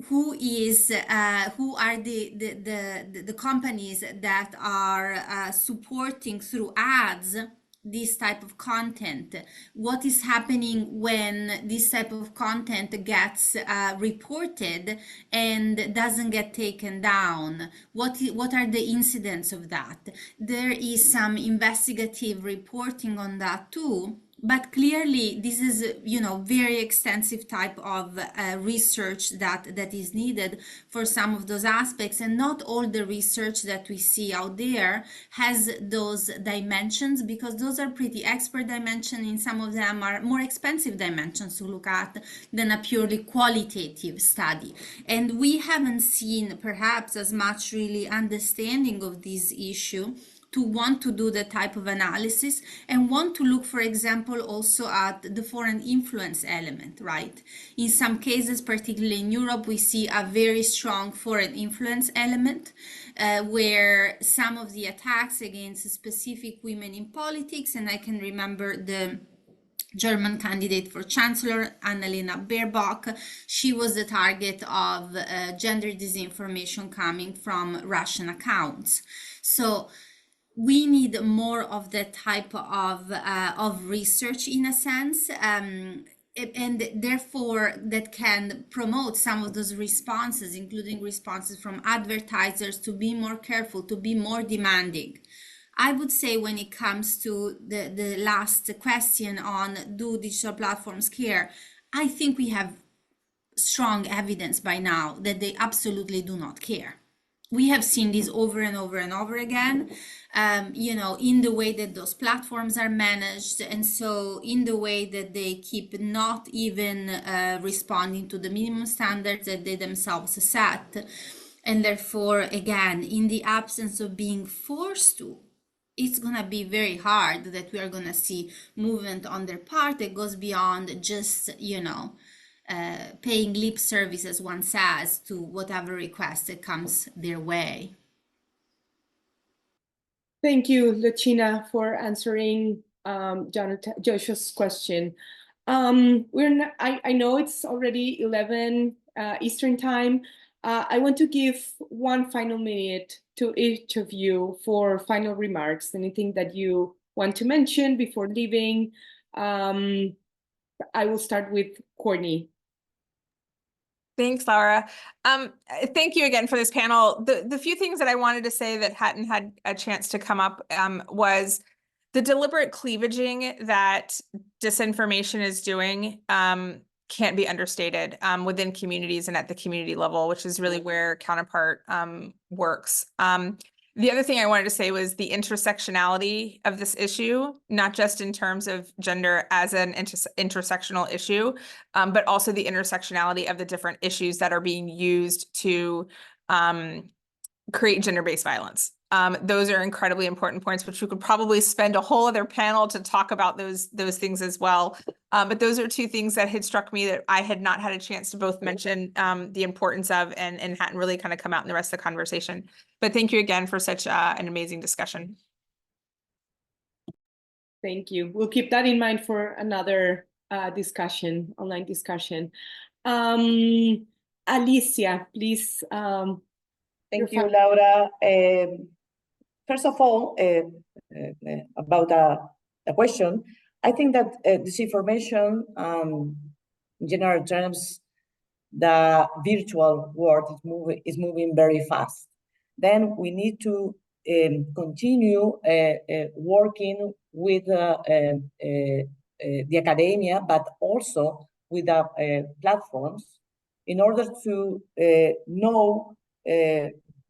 Who are the companies that are supporting through ads this type of content? What is happening when this type of content gets reported and doesn't get taken down? What are the incidents of that? There is some investigative reporting on that too. But clearly, this is, very extensive type of research that is needed for some of those aspects. And not all the research that we see out there has those dimensions, because those are pretty expert dimensions. And some of them are more expensive dimensions to look at than a purely qualitative study. And we haven't seen perhaps as much really understanding of this issue to want to do the type of analysis, and want to look, for example, also at the foreign influence element, right? In some cases, particularly in Europe, we see a very strong foreign influence element, where some of the attacks against specific women in politics, and I can remember the German candidate for chancellor, Annalena Baerbock, she was the target of gender disinformation coming from Russian accounts. So we need more of that type of research, in a sense, and therefore that can promote some of those responses, including responses from advertisers, to be more careful, to be more demanding. I would say, when it comes to the last question on, do digital platforms care, I think we have strong evidence by now that they absolutely do not care. we have seen this over and over and over again, you know, in the way that those platforms are managed, and so in the way that they keep not even responding to the minimum standards that they themselves set. And therefore, again, in the absence of being forced to, it's going to be very hard that we are going to see movement on their part that goes beyond just, you know, paying lip service, as one says, to whatever request that comes their way. Thank you, Lucina, for answering Joshua's question. I know it's already 11 Eastern time. I want to give one final minute to each of you for final remarks. Anything that you want to mention before leaving? I will start with Courtney. Thanks, Laura. Thank you again for this panel. The few things that I wanted to say that hadn't had a chance to come up was the deliberate cleavaging that disinformation is doing can't be understated within communities and at the community level, which is really where Counterpart works. The other thing I wanted to say was the intersectionality of this issue, not just in terms of gender as an intersectional issue, but also the intersectionality of the different issues that are being used to create gender-based violence. Those are incredibly important points, which we could probably spend a whole other panel to talk about those things as well. But those are two things that had struck me that I had not had a chance to both mention the importance of and hadn't really kind of come out in the rest of the conversation. But thank you again for such an amazing discussion. Thank you. We'll keep that in mind for another discussion, online discussion. Alicia, please. Thank you, Laura. First of all, about the question, I think that disinformation, in general terms, the virtual world is moving very fast. Then we need to continue working with the academia, but also with the platforms in order to know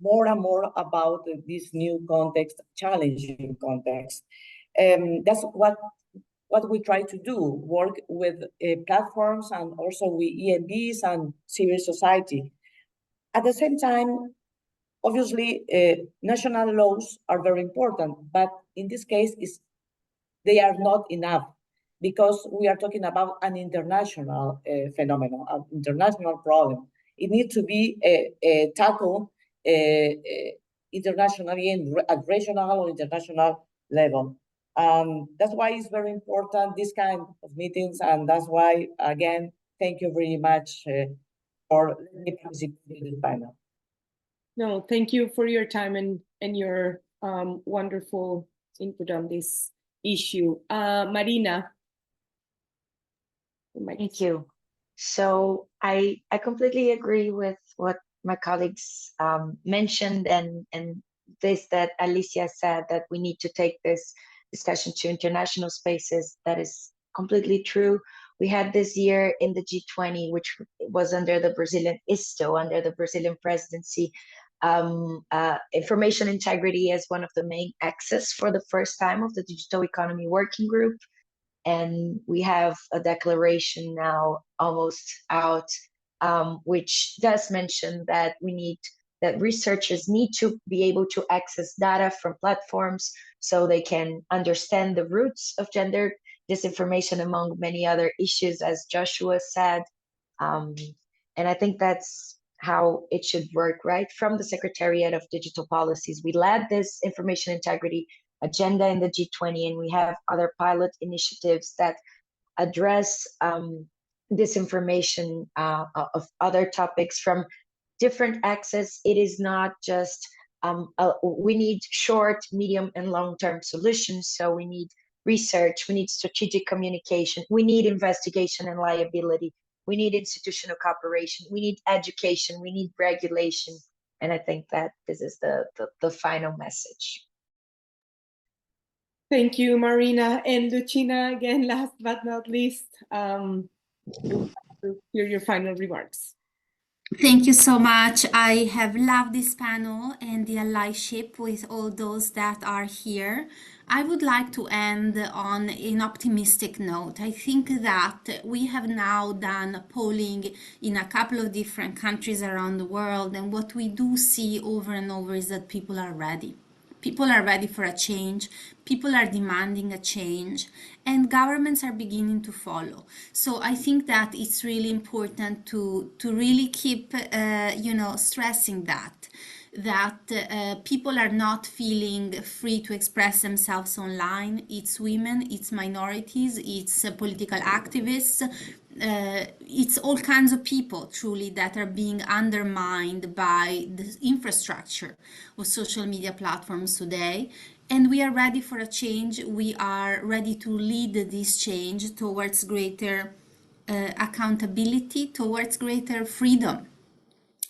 more and more about this new context, challenging context. That's what we try to do, work with platforms and also with EMBs and civil society. At the same time, obviously, national laws are very important, but in this case, they are not enough because we are talking about an international phenomenon, an international problem. It needs to be tackled internationally and at regional or international level. That's why it's very important, this kind of meetings, and that's why, again, thank you very much for letting me participate in this panel. No, thank you for your time and your wonderful input on this issue. Marina. Thank you. So I completely agree with what my colleagues mentioned and this that Alicia said, that we need to take this discussion to international spaces. That is completely true. We had this year in the G20, which was under the Brazilian under the Brazilian presidency, information integrity as one of the main axes for the first time of the Digital Economy Working Group. And we have a declaration now almost out, which does mention that that researchers need to be able to access data from platforms so they can understand the roots of gender disinformation, among many other issues, as Joshua said. And I think that's how it should work, right? From the Secretariat of Digital Policies, we led this information integrity agenda in the G20, and we have other pilot initiatives that address disinformation of other topics from different axes. It is not just, we need short, medium, and long-term solutions. So we need research, we need strategic communication, we need investigation and liability, we need institutional cooperation, we need education, we need regulation. And I think that this is the final message. Thank you, Marina. And Lucina, again, last but not least, hear your final remarks. Thank you so much. I have loved this panel and the allyship with all those that are here. I would like to end on an optimistic note. I think that we have now done polling in a couple of different countries around the world, and what we do see over and over is that people are ready. People are ready for a change. People are demanding a change, and governments are beginning to follow. So I think that it's really important to really keep, stressing that people are not feeling free to express themselves online. It's women, it's minorities, it's political activists. It's all kinds of people truly that are being undermined by the infrastructure of social media platforms today. And we are ready for a change. We are ready to lead this change towards greater accountability, towards greater freedom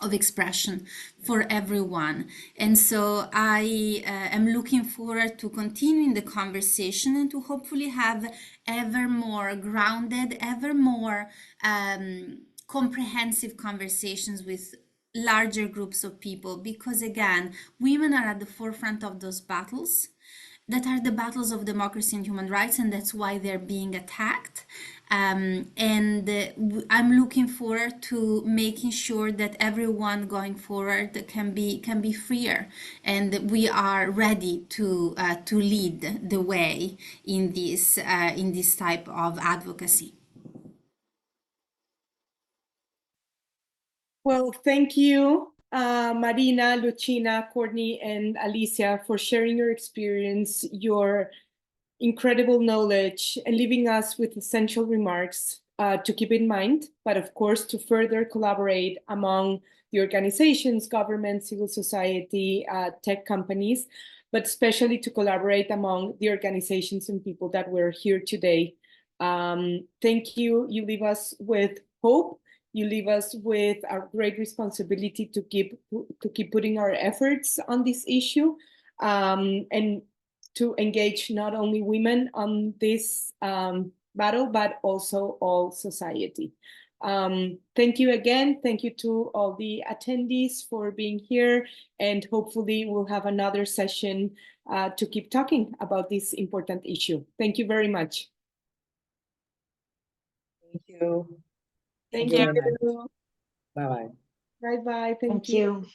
of expression for everyone. And so I am looking forward to continuing the conversation and to hopefully have ever more grounded, ever more comprehensive conversations with larger groups of people, because again, women are at the forefront of those battles that are the battles of democracy and human rights, and that's why they're being attacked. I'm looking forward to making sure that everyone going forward can be freer, and we are ready to lead the way in this type of advocacy. Well, thank you, Marina, Lucina, Courtney, and Alicia, for sharing your experience, your incredible knowledge, and leaving us with essential remarks to keep in mind, but of course to further collaborate among the organizations, government, civil society, tech companies, but especially to collaborate among the organizations and people that were here today. Thank you. You leave us with hope. You leave us with a great responsibility to keep putting our efforts on this issue, and to engage not only women on this battle, but also all society. Thank you again. Thank you to all the attendees for being here, and hopefully we'll have another session to keep talking about this important issue. Thank you very much. Thank you. Thank you you. very much. Bye-bye. Bye-bye. Thank you.